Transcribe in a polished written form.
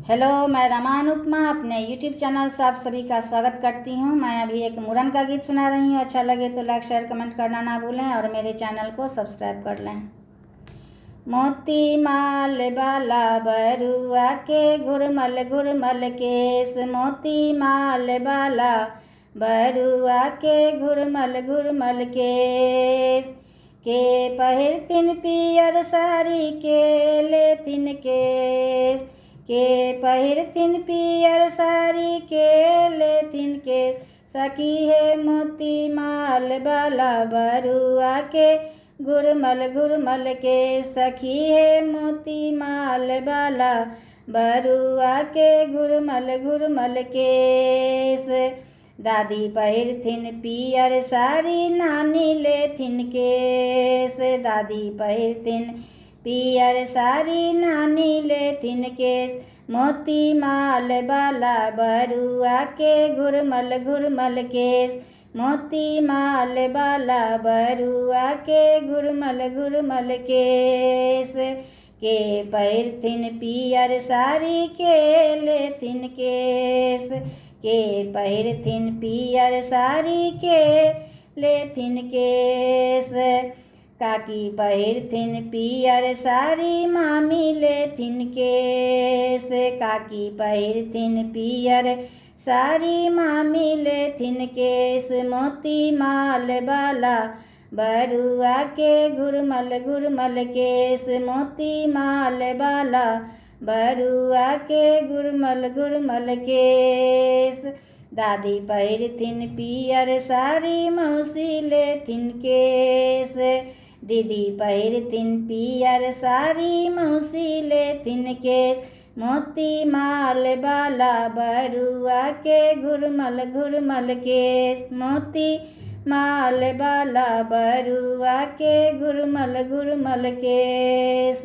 Hello, मैं रमान उपमा अपने YouTube channel से आप सभी का स्वागत करती हूँ। मैं अभी एक मुरन का गीत सुना रही हूँ। अच्छा लगे तो लाइक शेयर कमेंट करना ना भूलें और मेरे चैनल को सब्सक्राइब कर लें। मोती माल बाला बरुआ के घुरमल घुरमल केस, मोती माल बाला बरुआ के घुरमल घुरमल केस, के पहिरथिन पियर साड़ी के लेथिन केस, के पहिरथिन पियर साड़ी के लेथिन केस, सखी है मोती माल बाला बरुआ के घुरमल घुरमल के, सखी है मोती माल बाला बरुआ के घुरमल घुरमल केस। दादी पहिरथिन पियर साड़ी नानी लेथिन केस, दादी पहिरथिन पियर साड़ी नानी लेथिन केस, मोती माल बाला बरुआ के घुरमल घुरमल केस, मोती माल बाला बरुआ के घुरमल घुरमल केस, के पहिरथिन पियर साड़ी के लेथिन केस, के पहिरथिन पियर साड़ी के लेथिन केस, काकी पहिरथिन पियर साड़ी मामी लेथिन केस, काकी पहिरथिन पियर साड़ी मामी लेथिन केस, मोती माल बाला बरुआ के घुरमल घुरमल केस, मोती माल बाला बरुआ के घुरमल घुरमल केस। दादी पहिरथिन पियर साड़ी मौसी लेथिन केस, दीदी पहिरथिन पियर साड़ी मौसी लेथिन केस, मोती माल बाला बरुआ के घुरमल घुरमल केस, मोती माल बाला बरुआ के घुरमल घुरमल केस।